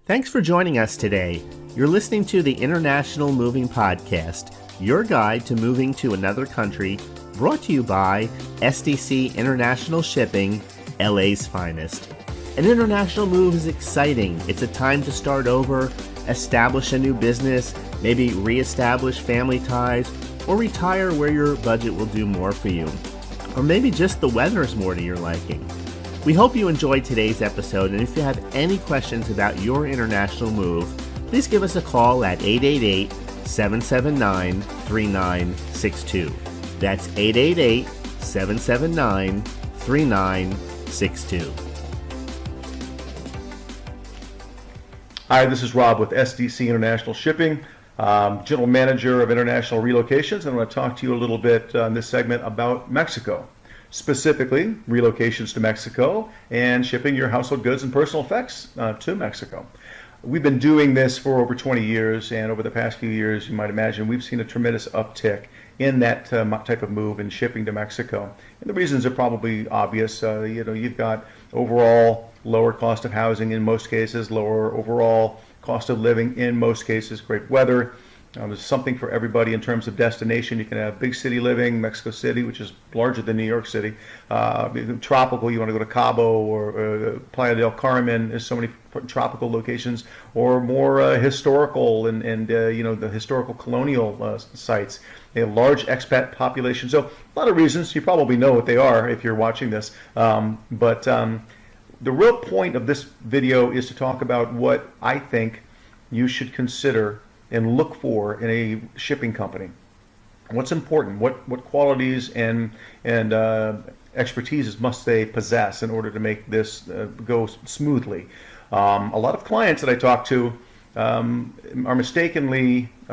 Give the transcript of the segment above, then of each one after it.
Thanks for joining us today. You're listening to the International Moving Podcast, your guide to moving to another country, brought to you by SDC International Shipping, LA's finest. An international move is exciting. It's a time to start over, establish a new business, maybe reestablish family ties, or retire where your budget will do more for you. Or maybe just the weather is more to your liking. We hope you enjoyed today's episode, and if you have any questions about your international move, please give us a call at 888-779-3962. That's 888-779-3962. Hi, this is Rob with SDC International Shipping, General Manager of International Relocations, and I want to talk to you a little bit in this segment about Mexico. Specifically, relocations to Mexico and shipping your household goods and personal effects to Mexico. We've been doing this for over 20 years, and over the past few years, you might imagine, we've seen a tremendous uptick in that type of move in shipping to Mexico. And the reasons are probably obvious. You've got overall lower cost of housing in most cases, lower overall cost of living in most cases, great weather. There's something for everybody in terms of destination. You can have big city living, Mexico City, which is larger than New York City. Tropical, you want to go to Cabo or Playa del Carmen. There's so many tropical locations, or more historical and the historical colonial sites. They have large expat population. So a lot of reasons. You probably know what they are if you're watching this. But the real point of this video is to talk about what I think you should consider and look for in a shipping company. What's important? What qualities and expertise must they possess in order to make this go smoothly? A lot of clients that I talk to are mistaken in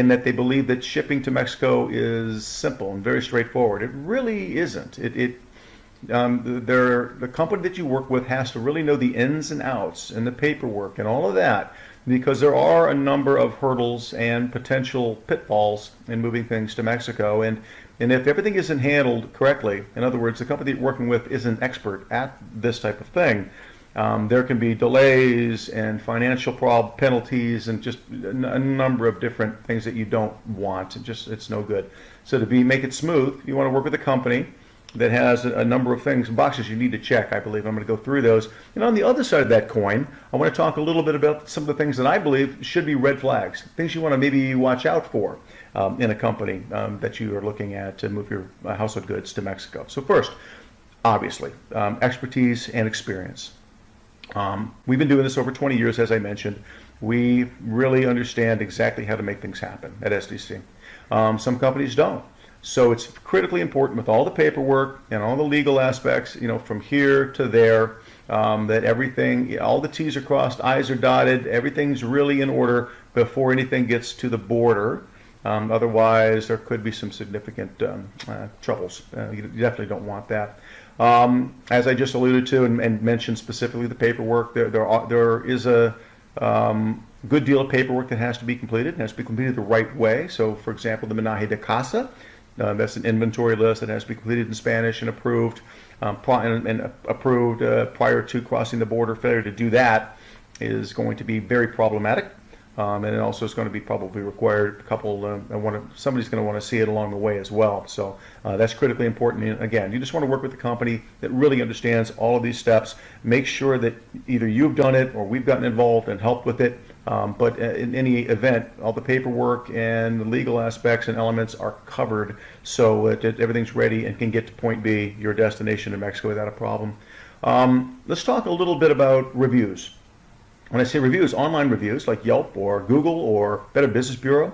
that they believe that shipping to Mexico is simple and very straightforward. It really isn't. The company that you work with has to really know the ins and outs and the paperwork and all of that, because there are a number of hurdles and potential pitfalls in moving things to Mexico. And if everything isn't handled correctly, in other words, the company that you're working with isn't an expert at this type of thing, there can be delays and financial penalties and just a number of different things that you don't want. It's no good. So make it smooth, you want to work with a company that has a number of boxes you need to check, I believe. I'm going to go through those. And on the other side of that coin, I want to talk a little bit about some of the things that I believe should be red flags, things you want to maybe watch out for in a company that you are looking at to move your household goods to Mexico. So first, obviously, expertise and experience. We've been doing this over 20 years, as I mentioned. We really understand exactly how to make things happen at SDC. Some companies don't. So it's critically important with all the paperwork and all the legal aspects, from here to there, that everything, all the T's are crossed, I's are dotted, everything's really in order before anything gets to the border. Otherwise, there could be some significant troubles. You definitely don't want that. As I just alluded to and mentioned specifically the paperwork, there is a good deal of paperwork that has to be completed. It has to be completed the right way. So, for example, the Menaje de Casa. That's an inventory list that has to be completed in Spanish and approved prior to crossing the border. Failure to do that is going to be very problematic, and it also is going to be probably required somebody's going to want to see it along the way as well. So that's critically important. And again, you just want to work with a company that really understands all of these steps. Make sure that either you've done it or we've gotten involved and helped with it. But in any event, all the paperwork and the legal aspects and elements are covered, so that everything's ready and can get to point B, your destination in Mexico, without a problem. Let's talk a little bit about reviews. When I say reviews, online reviews like Yelp or Google or Better Business Bureau,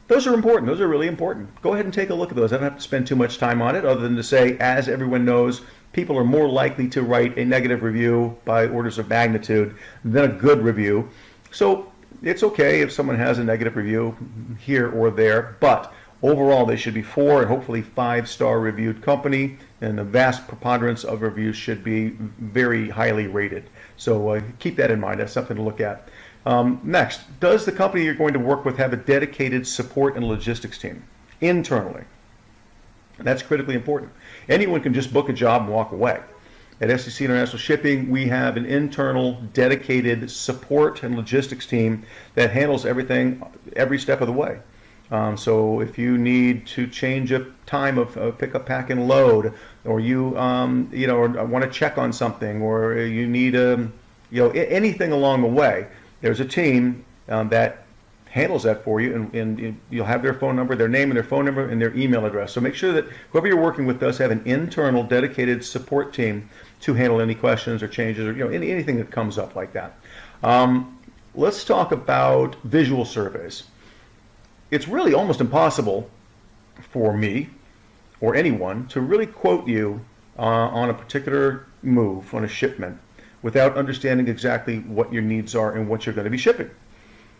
those are important. Those are really important. Go ahead and take a look at those. I don't have to spend too much time on it, other than to say, as everyone knows, people are more likely to write a negative review by orders of magnitude than a good review. So it's okay if someone has a negative review here or there, but overall they should be 4 and hopefully 5-star reviewed company, and the vast preponderance of reviews should be very highly rated. So keep that in mind. That's something to look at. Next, does the company you're going to work with have a dedicated support and logistics team internally? That's critically important. Anyone can just book a job and walk away. at STC International Shipping, we have an internal dedicated support and logistics team that handles everything every step of the way. So if you need to change a time of pick up, pack, and load, or you want to check on something, or you need anything along the way, there's a team that handles that for you, and you'll have their phone number, their name and their phone number and their email address. So make sure that whoever you're working with does have an internal dedicated support team to handle any questions or changes, or anything that comes up like that. Let's talk about visual surveys. It's really almost impossible for me or anyone to really quote you on a particular move, on a shipment, without understanding exactly what your needs are and what you're going to be shipping.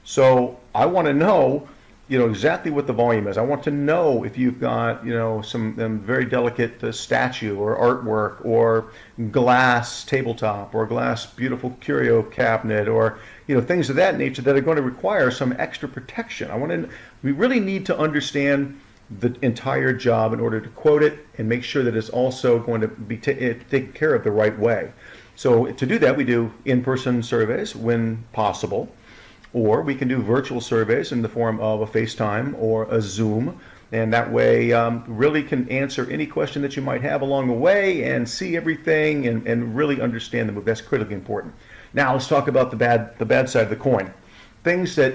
So I want to know, exactly what the volume is. I want to know if you've got, some very delicate statue or artwork or glass tabletop or glass beautiful curio cabinet, or things of that nature that are going to require some extra protection. We really need to understand the entire job in order to quote it and make sure that it's also going to be taken care of the right way. So to do that, we do in-person surveys when possible. Or we can do virtual surveys in the form of a FaceTime or a Zoom, and that way really can answer any question that you might have along the way and see everything and really understand the move. That's critically important. Now let's talk about the bad side of the coin. Things that,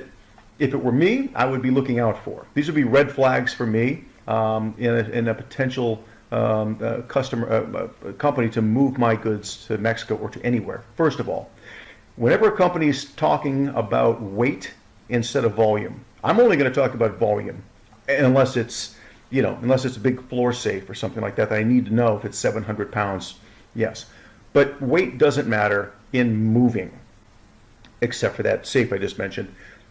if it were me, I would be looking out for. These would be red flags for me in a potential company to move my goods to Mexico or to anywhere. First of all, whenever a company is talking about weight instead of volume, I'm only going to talk about volume, unless it's a big floor safe or something like that I need to know if it's 700 pounds. Yes, but weight doesn't matter in moving, except for that safe I just mentioned.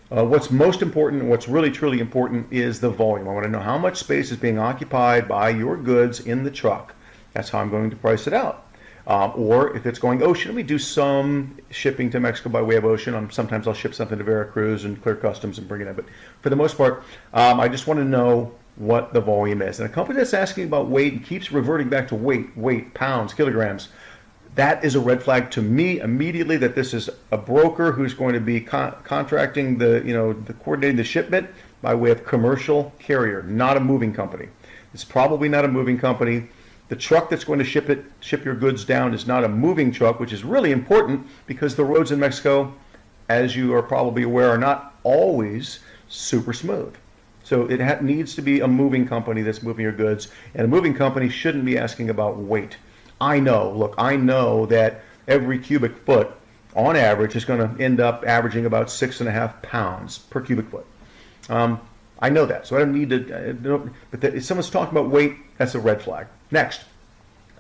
What's most important, what's really truly important, is the volume. I want to know how much space is being occupied by your goods in the truck. That's how I'm going to price it out. Or if it's going ocean, we do some shipping to Mexico by way of ocean. Sometimes I'll ship something to Veracruz and clear customs and bring it in. But for the most part, I just want to know what the volume is. And a company that's asking about weight and keeps reverting back to weight, pounds, kilograms, that is a red flag to me immediately, that this is a broker who's going to be contracting the coordinating the shipment by way of commercial carrier, not a moving company. It's probably not a moving company. The truck that's going to ship your goods down is not a moving truck, which is really important because the roads in Mexico, as you are probably aware, are not always super smooth. So it needs to be a moving company that's moving your goods, and a moving company shouldn't be asking about weight. I know that every cubic foot on average is going to end up averaging about 6.5 pounds per cubic foot. I know that, so I don't need to, but if someone's talking about weight, that's a red flag. Next,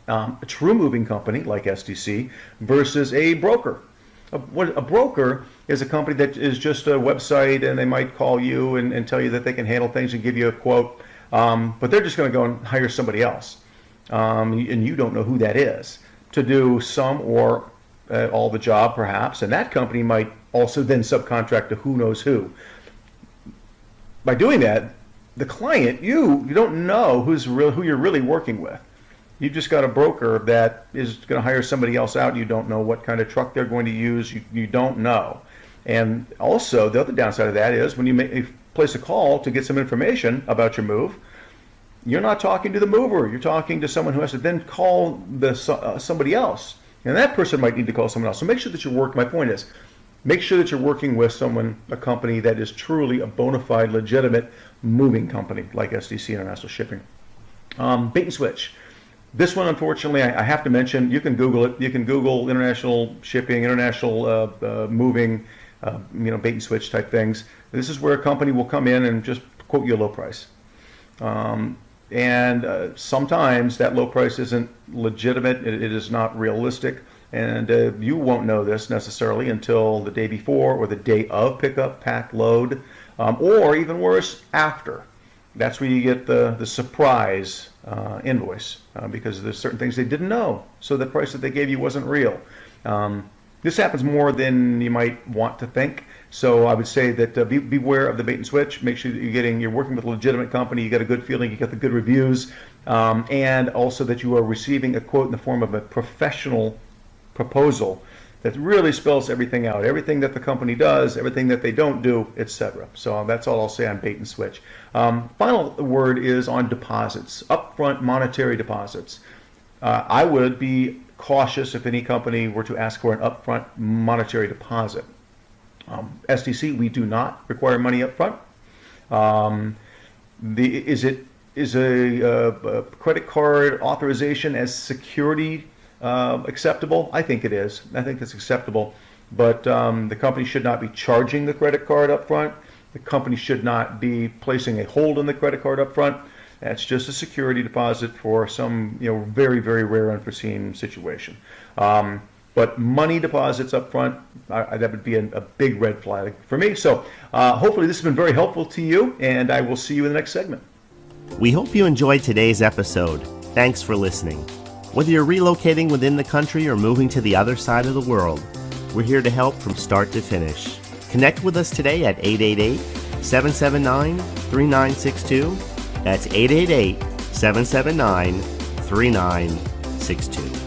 a true moving company like STC versus a broker. A broker is a company that is just a website, and they might call you and tell you that they can handle things and give you a quote, but they're just going to go and hire somebody else, and you don't know who that is, to do some or all the job perhaps, and that company might also then subcontract to who knows who. By doing that, the client, you don't know who you're really working with. You've just got a broker that is going to hire somebody else out. You don't know what kind of truck they're going to use. You don't know. And also, the other downside of that is when you place a call to get some information about your move, you're not talking to the mover. You're talking to someone who has to then call somebody else. And that person might need to call someone else. So make sure that my point is, make sure that you're working with a company that is truly a bona fide, legitimate moving company like STC International Shipping. Bait and switch. This one, unfortunately, I have to mention. You can Google it. You can Google international shipping, international moving, bait and switch type things. This is where a company will come in and just quote you a low price. And sometimes that low price isn't legitimate. It is not realistic. And you won't know this necessarily until the day before or the day of pickup, pack, load, or even worse, after. That's where you get the surprise invoice because there's certain things they didn't know. So the price that they gave you wasn't real. This happens more than you might want to think. So I would say that beware of the bait and switch. Make sure that you're working with a legitimate company. You got a good feeling. You got the good reviews, and also that you are receiving a quote in the form of a professional proposal that really spells everything out, everything that the company does, everything that they don't do, etc. So that's all I'll say on bait and switch. Final word is on deposits, upfront monetary deposits. I would be cautious if any company were to ask for an upfront monetary deposit. STC, we do not require money up front. Is a credit card authorization as security acceptable? I think it is. I think it's acceptable. But the company should not be charging the credit card up front. The company should not be placing a hold on the credit card up front. That's just a security deposit for some very, very rare unforeseen situation. But money deposits up front, that would be a big red flag for me. So hopefully this has been very helpful to you, and I will see you in the next segment. We hope you enjoyed today's episode. Thanks for listening. Whether you're relocating within the country or moving to the other side of the world, we're here to help from start to finish. Connect with us today at 888-779-3962. That's 888-779-3962.